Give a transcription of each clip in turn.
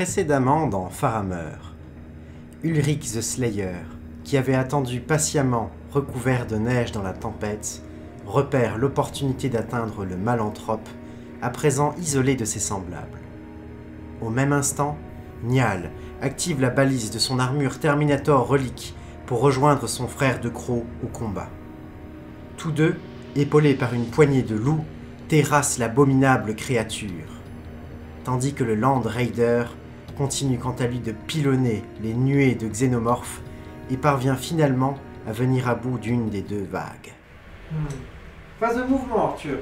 Précédemment dans Faramir, Ulrich the Slayer, qui avait attendu patiemment, recouvert de neige dans la tempête, repère l'opportunité d'atteindre le Malanthrope, à présent isolé de ses semblables. Au même instant, Niall active la balise de son armure Terminator relique pour rejoindre son frère de croc au combat. Tous deux, épaulés par une poignée de loups, terrassent l'abominable créature, tandis que le Land Raider continue quant à lui de pilonner les nuées de xénomorphes et parvient finalement à venir à bout d'une des deux vagues. Phase de mouvement, Arthur.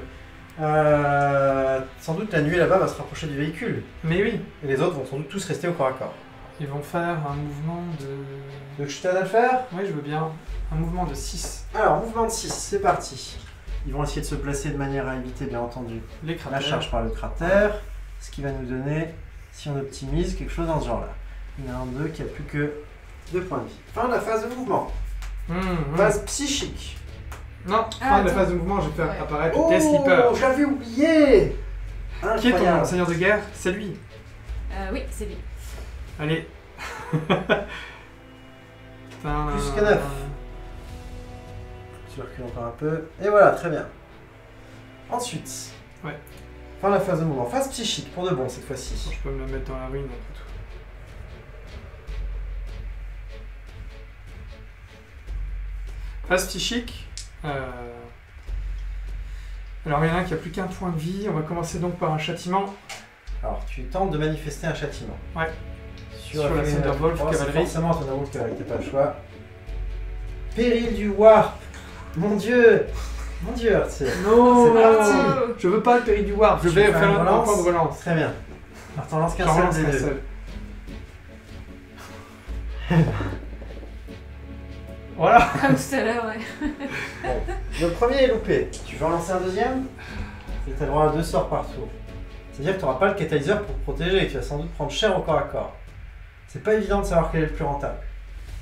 Sans doute la nuée là-bas va se rapprocher du véhicule. Mais oui, Et les autres vont sans doute tous rester au corps à corps. ils vont faire un mouvement de... Tu veux que je t'aide à le faire? Oui, je veux bien. Un mouvement de 6. Alors, mouvement de 6, c'est parti. Ils vont essayer de se placer de manière à éviter, bien entendu, Les la cratères. charge par le cratère, ce qui va nous donner, si on optimise, quelque chose dans ce genre-là. Il y en a un 2 qui a plus que 2 points de vie. Fin de la phase de mouvement. Phase psychique. Non, fin Ah, de la attends. phase de mouvement, je vais faire Ouais. apparaître Oh, Death Sleeper. j'avais oublié. Qui est ton Incroyable. seigneur de guerre? C'est lui. Oui, c'est lui. Allez. Plus que 9. Je recule encore un peu. Et voilà, très bien. Ensuite. Ouais. Fin de la phase de mouvement. Phase psychique, pour de bon cette fois-ci. Je peux me la mettre dans la ruine après tout. Phase psychique. Alors il y en a un qui a plus qu'un point de vie. On va commencer donc par un châtiment. Alors, tu tentes de manifester un châtiment. Ouais. Sur la Thunderbolt c'est cavalerie. forcément Thunderbolt cavalerie, t'as pas le choix. Péril du Warp. Mon dieu. Mon dieu, Arthur. Non, C'est parti. Je veux pas le péril du warp. Je Tu vais fais faire une un relance. point de relance. Très bien. Alors, t'en lances qu'un J'en seul relance des un deux. seul. Voilà. Comme tout à l'heure, ouais. Bon. Le premier est loupé. Tu veux en lancer un deuxième? Tu as le droit à 2 sorts par tour. C'est-à-dire que tu n'auras pas le catalyseur pour te protéger. Tu vas sans doute prendre cher au corps à corps. C'est pas évident de savoir quel est le plus rentable.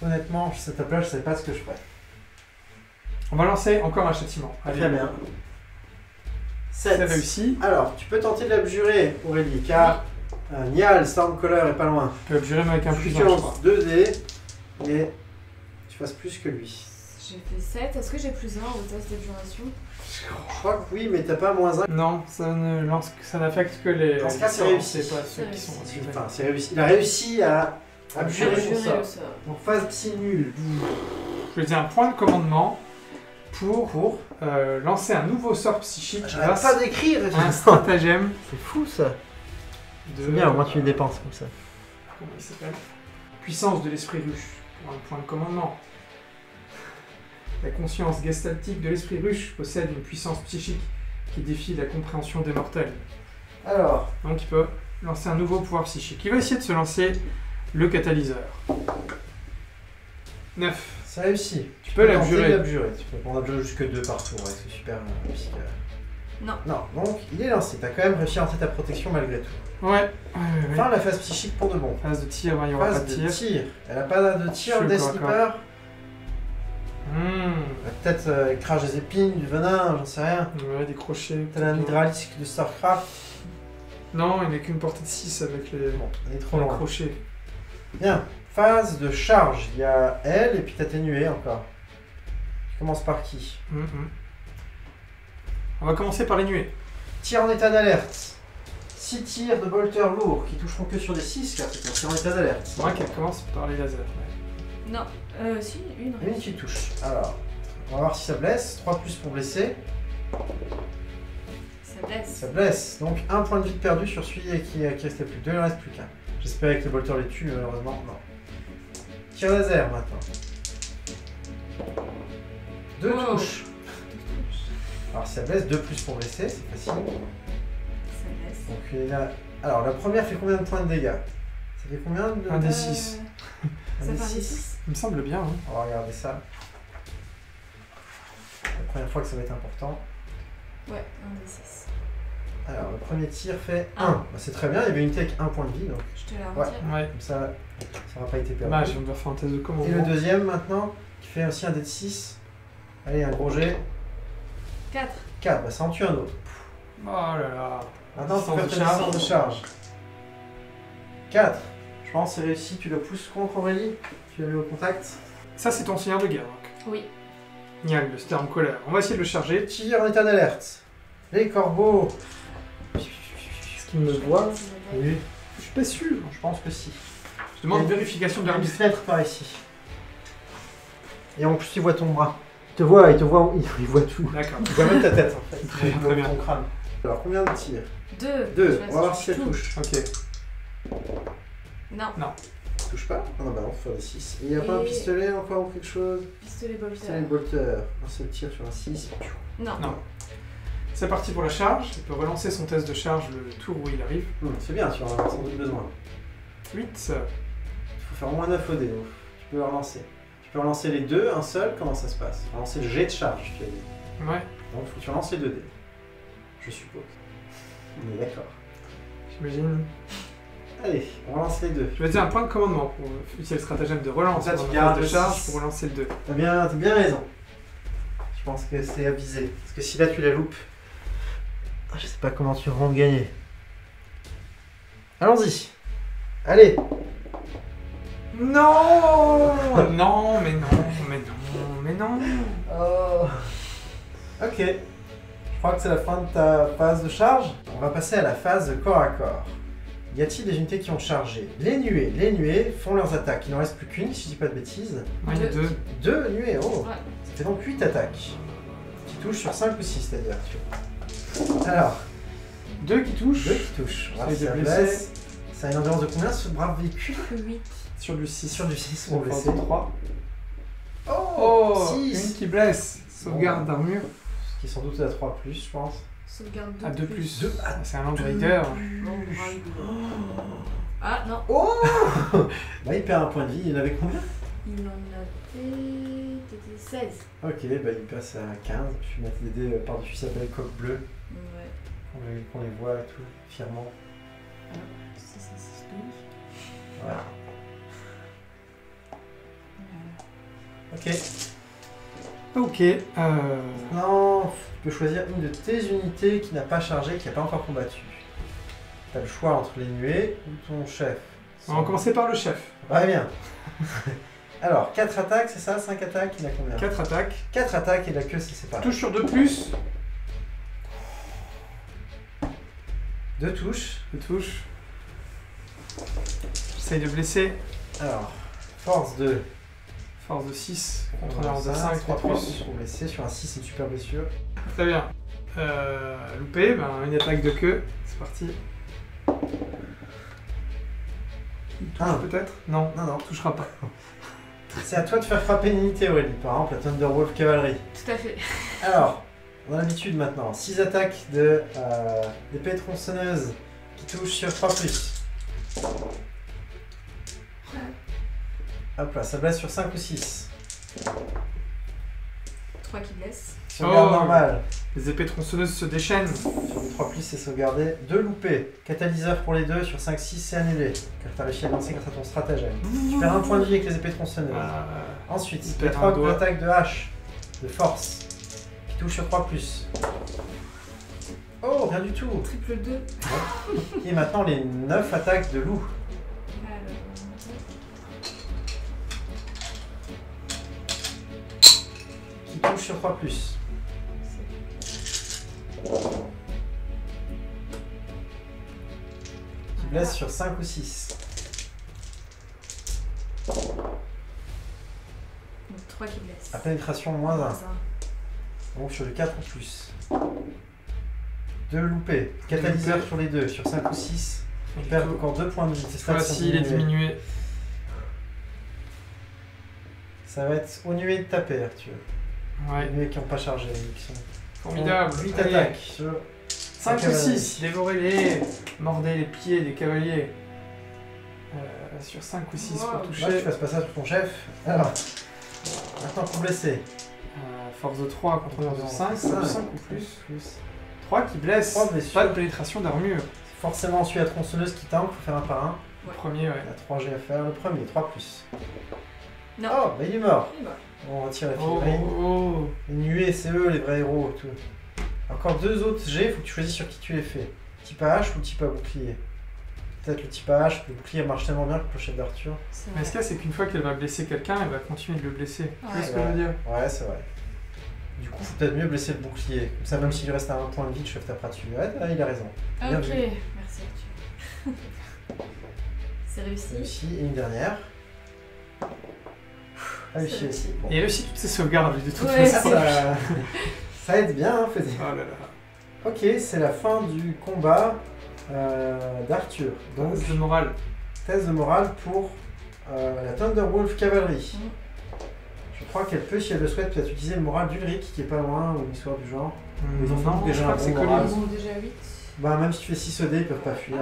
Honnêtement, à ta place, je sais pas ce que je ferais. On va lancer encore un châtiment. Allez. Très bien. C'est 7. réussi. Alors, tu peux tenter de l'abjurer, Aurélie, car Niall, Stormcaller est pas loin. Je peux abjurer mais avec un plus Tu 1, je lances crois. 2 dés et tu fasses plus que lui. J'ai fait 7. Est-ce que j'ai plus 1 au test d'abjuration? Je crois que oui, mais t'as pas moins 1. Non, ça n'affecte que les... Dans ce cas, c'est les réussi. sorts, c'est pas ceux qui C'est sont... réussi. Enfin, c'est réussi. Il a réussi à abjurer son Abjurer sort. le sort. Donc phase psy nulle. Je vais dire un point de commandement pour lancer un nouveau sort psychique J'arrête grâce pas d'écrire. à un stratagème C'est fou ça. de... C'est bien, au moins tu le dépenses comme ça. Comment il s'appelle? Puissance de l'esprit ruche, pour un point de commandement. La conscience gestaltique de l'esprit ruche possède une puissance psychique qui défie la compréhension des mortels. Alors, Donc il peut lancer un nouveau pouvoir psychique. Il va essayer de se lancer le catalyseur. 9. c'est réussi. Tu peux tenter l'abjurer. d'abjurer. Tu peux en abjurer jusque 2 par tour. Ouais, c'est super. Non. Non, donc il est lancé. T'as quand même réussi à lancer ta protection malgré tout. Ouais. Fin de la phase psychique pour de bon. Phase de tir, il n'y aura pas Phase de de tir. tir. Elle a pas de tir, Je le suis Death au corps à Sleeper. Hmm. Peut-être écrase des épines, du venin, j'en sais rien. Ouais, des crochets. T'as un hydraulique de StarCraft. Non, il n'est qu'une portée de 6 avec les, Bon, on est trop les loin. crochets. Bien. Phase de charge. Il y a elle et puis t'as tes nuées encore. Tu commences par qui? On va commencer par les nuées. Tir en état d'alerte. 6 tirs de bolter lourds qui toucheront que sur des 6 car c'est un tir en état d'alerte. C'est vrai qu'elle commence par les lasers. Ouais. Non. Si, une. Une qui touche. Alors, on va voir si ça blesse. 3 plus pour blesser. Ça blesse. Ça blesse. Donc 1 point de vie perdu sur celui qui restait plus. 2, il ne reste plus qu'un. J'espérais que les bolters les tuent, malheureusement, non. Tir laser maintenant. 2 Wow. touches. Alors si ça blesse, 2 plus pour blesser, c'est facile. Ça blesse. Donc il a... Alors la première fait combien de points de dégâts? Ça fait combien de... Un des 6. Un Ça des fait un des 6. 6. Il me semble bien. Hein. On va regarder ça. La première fois que ça va être important. Ouais, un des 6. Alors le premier tir fait Un. 1. Bah, c'est très bien, il y avait une tech 1 point de vie, donc Je te la Ouais. retire. Ouais. comme ça n'aura pas été perdu. Dommage, on doit faire un test de Et le commandement. deuxième maintenant, qui fait aussi un dé de 6. Allez, un gros jet. 4. 4, bah ça en tue un autre. Oh là là. Maintenant, tu Distance peux de faire ta charge. distance de charge. 4. Je pense que c'est réussi, tu le pousses contre Aurélie. Tu l'as mis au contact. Ça, c'est ton seigneur de guerre, donc. Oui. Niag, le Stormcaller. On va essayer de le charger. Tire en état d'alerte. Les corbeaux. Est-ce qu'il me voit? Oui. Je suis pas sûr. Je pense que si. Je demande Il y a vérification de Il y a une l'arbitre. fenêtre par ici. Et en plus, il voit ton bras. Il te voit, il voit tout. D'accord. Il voit même ta tête en fait. Très bien, Il voit très bien. ton crâne. Alors, combien de tirs? 2. 2. On va voir si elle touche. Ok. Non. Touche pas? Ah non, bah non, faut faire des 6. Et il n'y a pas un Et- pistolet encore ou quelque chose? Pistolet Pistolet bolter. bolter. Un seul tir sur un 6. Non. Non. C'est parti pour la charge. Il peut relancer son test de charge le tour où il arrive. C'est bien, tu en as sans doute besoin. 8. Il faut faire au moins 9 au dé, donc tu peux relancer. Tu peux relancer les deux, un seul, comment ça se passe? Relancer le jet de charge, tu as dit. Ouais. Donc il faut que tu relances les 2 dés. Je suppose. On est d'accord. J'imagine. Allez, on lance les deux. Je vais dire un point de commandement pour utiliser le stratagème de relance Là, tu dans ma gardes phase de le charge 6. pour relancer le 2. T'as bien raison. Je pense que c'est avisé. Parce que si là tu la loupes, je sais pas comment tu vas gagner. Allons-y. Allez. Non. Non, mais non, mais non, mais non. Oh. Ok. Je crois que c'est la fin de ta phase de charge. On va passer à la phase de corps à corps. Y a-t-il des unités qui ont chargé? Les nuées font leurs attaques. Il n'en reste plus qu'une, si je dis pas de bêtises. Ouais, il y a 2. 2 nuées, oh. Ouais. Ça fait donc 8 attaques. Qui touchent sur 5 ou 6, c'est-à-dire. Alors, 2 qui touchent. 2 qui touchent. On va voir Et si de ça blessés. blesse. Ça a une endurance de combien ce brave véhicule? 8. Sur du 6. Sur du 6 On pour va blesser. 3. Oh, Oh, 6. une qui blesse. Sauvegarde d'armure. Ce qui est sans doute à 3+, je pense. Sauvegarde 2. À 2 plus. Deux. Ah, c'est un Land Rider. Ah non. Oh. Bah il perd un point de vie, il en avait combien? Il en avait 16. Ok, bah il passe à 15. Je vais mettre les dés par-dessus sa belle coque bleue. Ouais. Qu'on les voit et tout, fièrement. Alors, 6, 6, 12. Voilà. Ok. Ok. Non, tu peux choisir une de tes unités qui n'a pas chargé, qui n'a pas encore combattu. T'as le choix entre les nuées ou ton chef. On va commencer par le chef. Ouais, bien. Alors, 4 attaques, c'est ça? 5 attaques, il a combien? 4 attaques. 4 attaques et la queue, c'est séparé. Touche sur 2 plus. 2 touches. 2 touches. J'essaye de blesser. Alors, force 2. Force de 6. Contre Voilà, un de ça, 5, 3 plus. Pour blesser sur un 6, c'est une super blessure. Très bien. Loupé, ben, une attaque de queue. C'est parti. Il touche Ah. peut-être? Non, Non, non. touchera pas. C'est à toi de faire frapper une unité, Aurélie. Par exemple, la Thunderwolf Cavalerie. Tout à fait. Alors, on a l'habitude maintenant. 6 attaques de d'épée tronçonneuse qui touchent sur 3 plus. Hop là, ça blesse sur 5 ou 6. 3 qui blessent. Sauvegarde Oh. normale. Les épées tronçonneuses se déchaînent. Sur les 3 plus, c'est sauvegardé. 2 loupés. Catalyseur pour les 2 sur 5-6, c'est annulé. Car tu as réussi à lancer grâce à ton stratagème. Tu perds un point de vie avec les épées tronçonneuses. Ensuite, il les perd 3 un doigt. attaques de hache, de force, qui touchent sur 3 plus. Oh, rien du tout. Triple 2. Et maintenant, les 9 attaques de loup. Alors. Qui touchent sur 3 plus. Qui blesse sur 5 ou 6. Donc 3 qui blessent. À pénétration moins 1. Moins Donc sur du 4 ou plus. 2 loupés. Catalyseur loupés. sur les 2. Sur 5 ou 6. Tu perds encore 2 points de vie. Tes stats Voilà, sont s'il est diminués. diminué. Ça va être aux nuées de taper, Arthur. Ouais, Les nuées qui n'ont pas chargé. Qui sont formidable. 8 Allez. attaques sur 5 ou cavalerie. 6, dévorez-les, mordez les pieds des cavaliers. Sur 5 ou 6 pour Wow. Moi, tu toucher. fasses pas ça sur ton chef. Alors, maintenant pour blesser. Force de 3 contre une de 5, Cinq. 5 ou plus. 3 qui blesse, 3 blessures. pas de pénétration d'armure. C'est forcément celui à tronçonneuse qui tank, faut faire un par un. Le Ouais. premier, ouais. Il y a 3 G à faire. Le premier, 3 plus. Non. Oh, bah il est mort. Il est mort. On retire la Oh, figurine. oh, Les nuées, c'est eux les vrais héros et tout. Encore 2 autres G, faut que tu choisisses sur qui tu les fais. Type à hache ou type à bouclier. peut-être le type AH, le bouclier marche tellement bien que le clochette d'Arthur. C'est Mais vrai. ce qu'il y a, c'est qu'une fois qu'elle va blesser quelqu'un, elle va continuer de le blesser. Tu vois Ouais. ce que je veux dire? Ouais, c'est vrai. Du coup, faut peut-être mieux blesser le bouclier. Comme ça, même s'il reste à un point de vie, le chef tapera dessus. Ouais, il a raison. Bien Ok, vu. merci Arthur. C'est réussi. Réussi, et une dernière. Réussi C'est aussi. Bon. Et il a aussi toutes ses sauvegardes de toute Ouais, façon. Ça aide bien, hein, faut dire. Oh là là. Ok, c'est la fin du combat d'Arthur. Donc, Test de morale. test de morale pour la Thunderwolf Cavalry. Mm. Je crois qu'elle peut, si elle le souhaite, peut-être utiliser le moral d'Ulrich, qui est pas loin, ou une histoire du genre. Ils ont Non, déjà je un crois que c'est bon collé. moral. Ils ont déjà 8. Bah, même si tu fais 6 ED, ils peuvent pas fuir.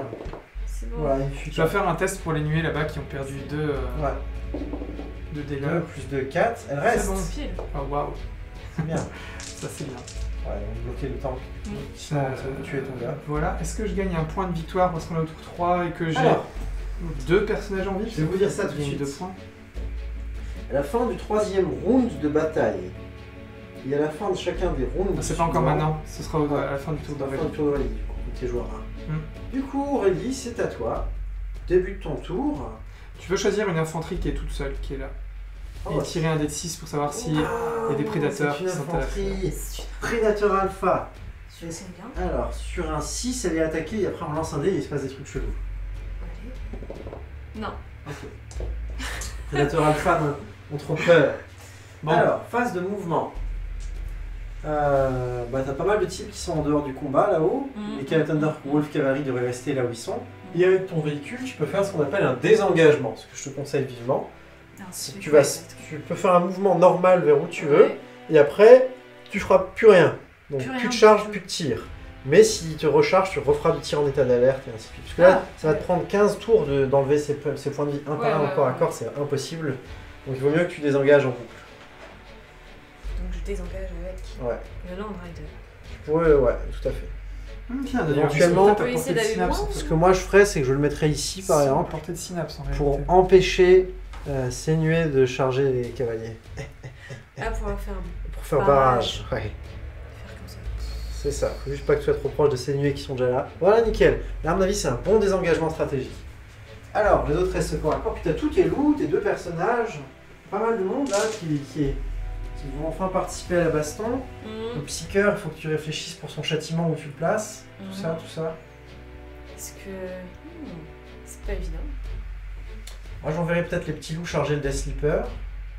C'est bon. Voilà, il fuit. Je dois faire un test pour les nuées là-bas qui ont perdu 2 Ouais, dégâts. 2 plus 2, 4. Elle C'est reste. bon. Pile. Oh waouh, C'est bien. ça c'est bien. Ouais, on bloquer le temps. Mm. Sinon, ça peut tuer ton gars. Voilà, est-ce que je gagne un point de victoire parce qu'on est au tour 3 et que j'ai Alors, 2 personnages en vie? je vais vous dire ça tout de J'ai suite. 2 points. À la fin du 3e round de bataille, et à la fin de chacun des rounds. Ah, c'est pas encore suivants, maintenant, ce sera à la fin du tour C'est la fin d'Aurélie. du tour d'Aurélie, du coup, t'es joueur 1. Mm. Du coup, Aurélie, c'est à toi. Début de ton tour. Tu peux choisir une infanterie qui est toute seule, qui est là. Oh, Et tirer un dé de 6 pour savoir si... Ah, y a des prédateurs c'est une qui sont à la infanterie. Prédateur alpha. C'est bien. Alors, sur un 6, elle est attaquée et après on lance un dé et il se passe des trucs chelous. Allez. Non. Prédateur alpha, non. On trop peur. Bon, Alors, phase de mouvement. T'as pas mal de types qui sont en dehors du combat là-haut. Mhm. Les Thunderwolf Cavalry devraient rester là où ils sont. Et avec ton véhicule, tu peux faire ce qu'on appelle un désengagement, ce que je te conseille vivement. Non, c'est Tu, quoi, vas, exactement? tu peux faire un mouvement normal vers où tu veux, Ouais. et après, tu feras plus rien. Donc Plus plus rien de du charge, tout. plus de tir. Mais s'il te recharge, tu referas du tir en état d'alerte et ainsi de suite. Parce que là, Ah, ça va te ouais. prendre 15 tours d'enlever ses points de vie un Ouais, par un, ouais, encore à ouais. corps, c'est impossible. Donc il vaut mieux que tu désengages en boucle. Donc je désengage avec Ouais. le Land Rider. Tu pourrais, ouais, tout à fait. tiens, d'ailleurs, éventuellement, peut-être on peut à portée essayer de d'aller synapse, loin. en fait. Ce que moi je ferais, c'est que je le mettrais ici par Si, exemple, portée de synapse en pour réalité. empêcher ces nuées de charger les cavaliers. Ah, pour faire Pour faire Barrage. barrage. Ouais. faire comme ça. C'est ça, faut juste pas que tu sois trop proche de ces nuées qui sont déjà là. Voilà, nickel. Là, à mon avis, c'est un bon désengagement stratégique. Alors, les autres restent corps à corps. Puis t'as tous tes loups, tes deux personnages. Pas mal de monde là qui vont enfin participer à la baston. Le Mhm. psycheur, il faut que tu réfléchisses pour son châtiment où tu le places. Tout Mhm. ça, tout ça. Est-ce que. C'est pas évident. Moi, j'enverrai peut-être les petits loups charger le Death Sleeper.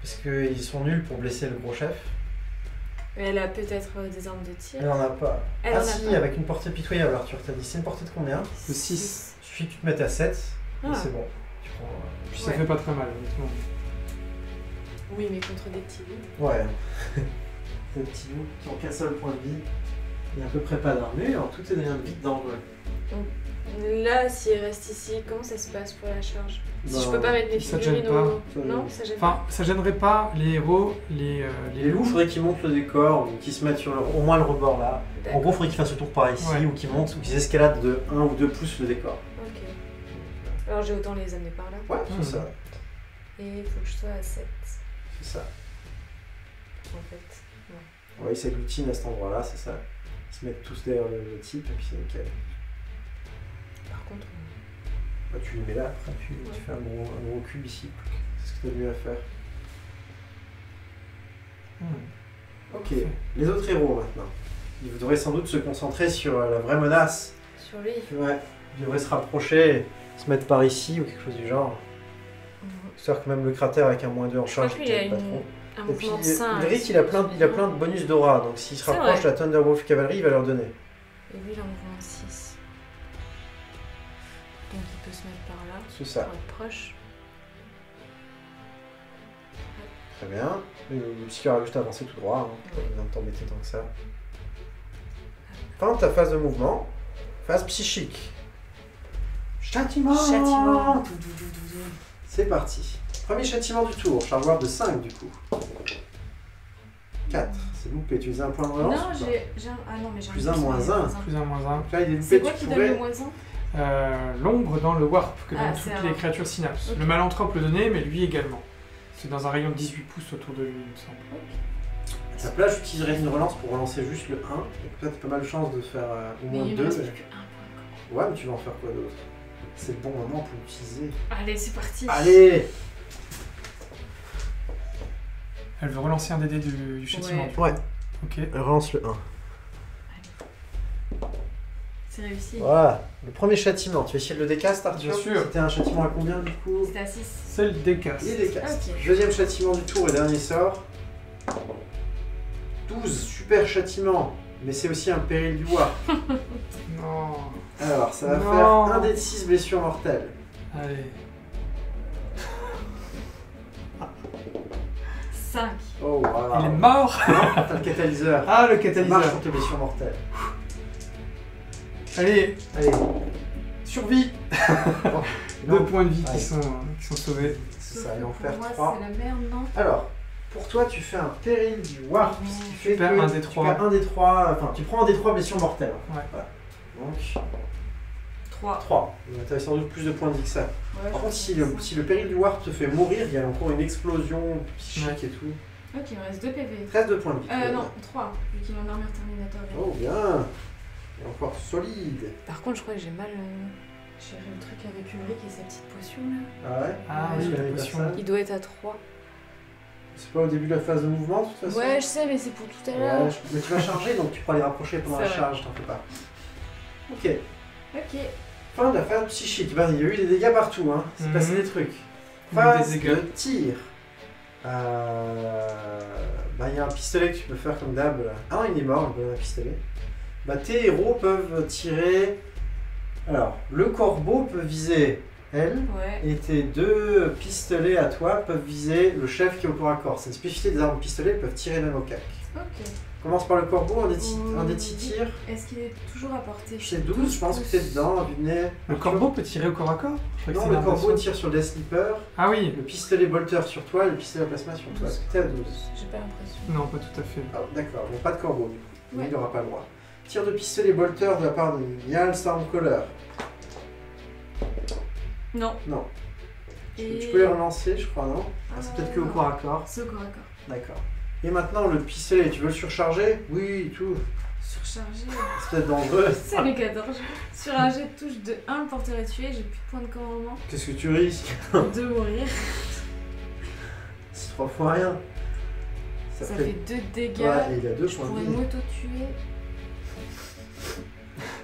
Parce qu'ils sont nuls pour blesser le gros chef. Mais elle a peut-être des armes de tir. Elle en a pas. Elle ah en a si, pas. avec une portée pitoyable, Arthur. T'as dit, c'est une portée de combien? De 6. Il suffit que tu te mettes à 7. Ah. Et c'est bon. Tu prends, Puis ça Ouais. fait pas très mal, honnêtement. Oui, mais contre des petits loups. Ouais. Ces petits loups qui ont qu'un seul point de vie. Il n'y a à peu près pas d'armure, tout est devient vite dangereux. Là, s'il reste ici, comment ça se passe pour la charge? Si je Ben, peux pas mettre mes ça te figurines gêne au... Ça Non, gêne. ça gêne pas. Enfin, ça gênerait pas les héros, Les loups, il faudrait qu'ils montent le décor, ou qu'ils se mettent sur au moins le rebord là. En D'accord. gros, il faudrait qu'ils fassent le tour par ici, Ouais. ou qu'ils montent, ou qu'ils escaladent de 1 ou 2 pouces le décor. Ok. Alors j'ai autant les amener par là. Ouais, c'est ça. Et il faut que je sois à 7, C'est ça. en fait. Ouais, ils s'agglutinent à cet endroit-là, c'est ça. Ils se mettent tous derrière le type, et puis c'est nickel. Par contre, Bah, tu les mets là, après tu Ouais. fais un gros cube ici. C'est ce que tu as mieux à faire. Ok, les autres héros maintenant. Ils devraient sans doute se concentrer sur la vraie menace. sur lui. Ouais, ils devraient se rapprocher, se mettre par ici ou quelque chose du genre. Histoire que même le cratère avec un -2 en Je crois charge, qu'il a pas trop. un Et puis mouvement de sein. Ulrich, il a plein de bonus d'aura, donc s'il se C'est rapproche de vrai. la Thunderwolf Cavalry, il va leur donner. Et lui, il a un mouvement de 6. Donc il peut se mettre par là, C'est ça, pour être proche. très bien. Le psycheur a juste avancé tout droit, hein. Pas besoin de t'embêter tant que ça. Fin de ta phase de mouvement, phase psychique. Châtiment. Châtiment. C'est parti. Premier châtiment du tour, chargeur de 5 du coup. 4, c'est loupé. Tu faisais un point de relance Non, ou pas j'ai un. Ah non, mais j'ai Plus un. un, moins un. Plus un, moins un. Donc là, il est C'est loupé, quoi tu qui pourrais... donne le moins 1? L'ombre dans le warp, que Ah, donnent c'est toutes un- les créatures synapses. Ok. Le malanthrope le donnait, mais lui également. C'est dans un rayon de 18 pouces autour de lui, il me semble. À sa place, j'utiliserais une relance pour relancer juste le 1. Et peut-être pas mal de chance de faire au Mais moins il 2. me reste Mais... plus qu'un point. Ouais, mais tu vas en faire quoi d'autre? C'est le bon moment pour l'utiliser. Allez, c'est parti. Allez! Elle veut relancer un DD du châtiment. Ouais. du coup. Ouais, Ok. relance le 1. C'est réussi. Voilà, le premier châtiment. Tu veux essayer de le décaste, Arthur? Bien sûr. C'était un châtiment à combien du coup? C'était à 6. C'est le décasse. Il décaste. Ok. Deuxième châtiment du tour et dernier sort. 12, super châtiment. Mais c'est aussi un péril du war. Non. Alors, ça va Non. faire 1 dé de 6 blessures mortelles. Allez. 5. Oh, wow. Il est mort. T'as le catalyseur. Ah, le Ça marche catalyseur. contre les blessures mortelles. Allez, Allez. survie. Bon. 2 points de vie Ouais. qui sont sauvés. C'est ça, et en faire Pour 3. moi, c'est la merde, non? Alors, pour toi, tu fais un péril du warp, ce qui fait perds que un tu D3. perds un D3, enfin, tu prends un D3 blessures mortelles. Ouais. Voilà. Donc, 3. 3. Tu as sans doute plus de points de vie que ça. Ouais, Par je contre, si pense le péril du warp te fait mourir, il y a encore une explosion psychique Ouais. et tout. ça. Ok, il me reste 2 PV. 13 de points de vie. Non, 3, vu qu'il a une armure Terminator. Oh, bien. Et encore solide. Par contre, je crois que j'ai mal géré le truc avec Ulrich et sa petite potion là. Ah ouais? Ah Je oui, connais la pas potion. ça. Il doit être à 3. C'est pas au début de la phase de mouvement, de toute façon? Ouais, je sais, mais c'est pour tout à Ouais, l'heure. mais tu vas charger, donc tu pourras les rapprocher pendant C'est la vrai. charge, t'en fais pas. Ok. Ok. Fin de la phase psychique. Ben, il y a eu des dégâts partout, hein. C'est Mhm. passé des trucs. Il y a eu Phase des dégâts. de tir. Bah, il y a un pistolet que tu peux faire comme d'hab. Ah non, il est mort, le pistolet. Bah, tes héros peuvent tirer. Alors, le corbeau peut viser elle, Ouais. et tes 2 pistolets à toi peuvent viser le chef qui est au corps à corps. C'est une spécificité des armes pistolets, elles peuvent tirer même au cac. Ok. Commence par le corbeau, un des Oui. 10 tirs. Est-ce qu'il est toujours à portée? C'est 12, je pense que c'est dedans, vu de nez. Le corbeau peut tirer au corps à corps? Je crois que Non, c'est le l'arme corbeau d'assaut. tire sur le Death Sleeper. Ah oui. Le pistolet bolter sur toi et le pistolet à plasma sur toi. Est-ce que t'es à 12? J'ai pas l'impression. Non, pas tout à fait. Ah, d'accord, bon, pas de corbeau du coup. Ouais. Il n'aura pas le droit. Tir de pistolet bolter de la part de Niall Stormcaller. Non. Non. Et... Tu peux les relancer, je crois, non? Ah, c'est peut-être que au non. corps à corps. C'est au corps à corps. D'accord. Et maintenant, le pistolet, tu veux le surcharger? Oui, tout. Surchargé. C'est peut-être dangereux. C'est les 14. Sur un jet de touche de 1, le porteur est tué. J'ai plus de points de commandement. Qu'est-ce que tu risques? De mourir. C'est 3 fois rien. Ça fait 2 dégâts. Ouais, et il a 2 Je points pourrais de vie. m'auto-tuer.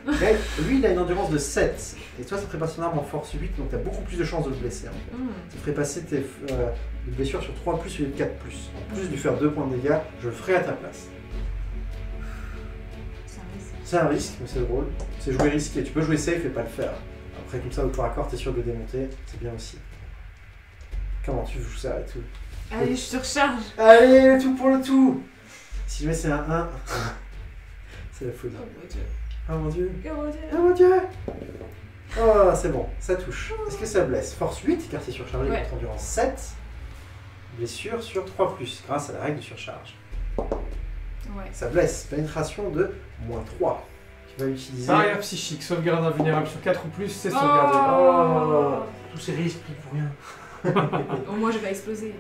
Ouais, lui, il a une endurance de 7. Et toi, ça ferait passer son arme en force 8, donc t'as beaucoup plus de chances de le blesser. En fait. Ça ferait passer tes blessures sur 3 plus au lieu de 4 plus. En plus de lui faire 2 points de dégâts, je le ferai à ta place. C'est un risque. C'est un risque, mais c'est drôle. C'est jouer risqué. Tu peux jouer safe et pas le faire. Après, comme ça, au corps à corps, t'es sûr de le démonter. C'est bien aussi. Comment tu joues ça et tout? Allez, je surcharge. Allez, le tout pour le tout! Si jamais c'est un 1, c'est la foudre. Oh mon dieu. Oh mon dieu! Oh mon dieu. Oh mon dieu! Oh, c'est bon, ça touche. Est-ce que ça blesse? Force 8, car c'est surchargé, Ouais. contre endurance 7. Blessure sur 3+, grâce à la règle de surcharge. Ouais. Ça blesse. Pénétration de -3. Tu vas utiliser... Barrière psychique, sauvegarde invulnérable sur 4 ou plus, c'est Oh. sauvegardé. Oh, tous ces risques pris pour rien. Au moins, je vais pas exploser.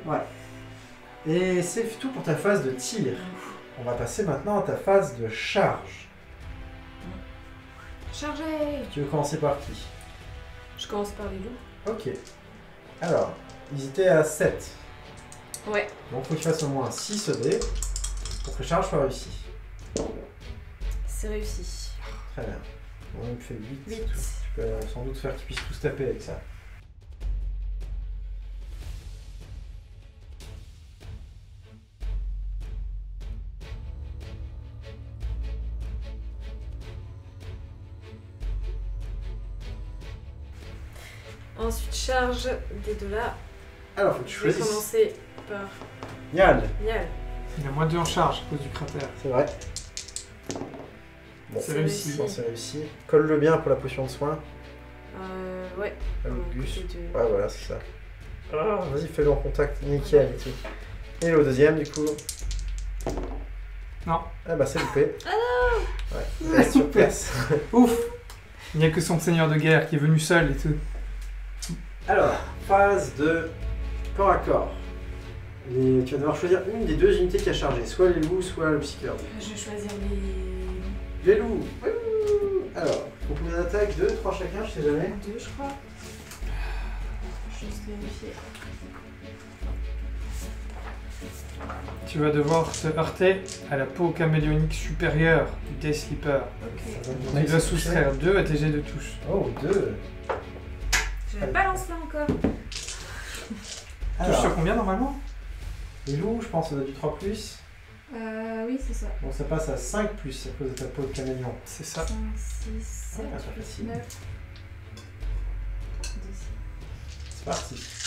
Et c'est tout pour ta phase de tir. On va passer maintenant à ta phase de charge. Chargé. Tu veux commencer par qui? Je commence par les loups. Ok. Alors, ils étaient à 7. Ouais. Donc faut que tu fasses au moins 6 dés pour que charge soit réussie. C'est réussi. Très bien. Bon, il me fait 8. 8. Tu peux sans doute faire qu'ils puissent tous taper avec ça. Ensuite, charge des deux là. Alors, faut que tu Je vais choisisses. commencer par Niall, Niall. Il a -2 en charge à cause du cratère. c'est vrai. Bon, C'est réussi. bon, c'est réussi. Colle-le bien pour la potion de soin. Ouais. À l'Augus. Côté de- Ouais, voilà, c'est ça. Ah, vas-y, fais-le en contact, nickel et tout. Et le deuxième, du coup. Non. Ah bah, c'est loupé. Ah non. Ouais, reste sur place. Ouf. Il n'y a que son seigneur de guerre qui est venu seul et tout. Alors, phase de corps à corps. Tu vas devoir choisir une des 2 unités qui a chargé, soit les loups, soit le psycheur. Je vais choisir les... Les loups. Wouh. Alors, Pour combien d'attaques? 2, 3 chacun, je sais jamais. 2, je crois. Juste vérifier. Tu vas devoir te heurter à la peau caméléonique supérieure du Day Sleeper. Ok. Tu dois soustraire 2 à tes jets de touche. Oh, 2. J'avais pas lancé encore. Touche sur combien normalement? Les loups, je pense, ça doit du 3+. Oui, c'est ça. Donc ça passe à 5+ à cause de ta peau de caméléon. C'est ça. 5, 6, 7, Ah, c'est facile. 9, 10. C'est parti.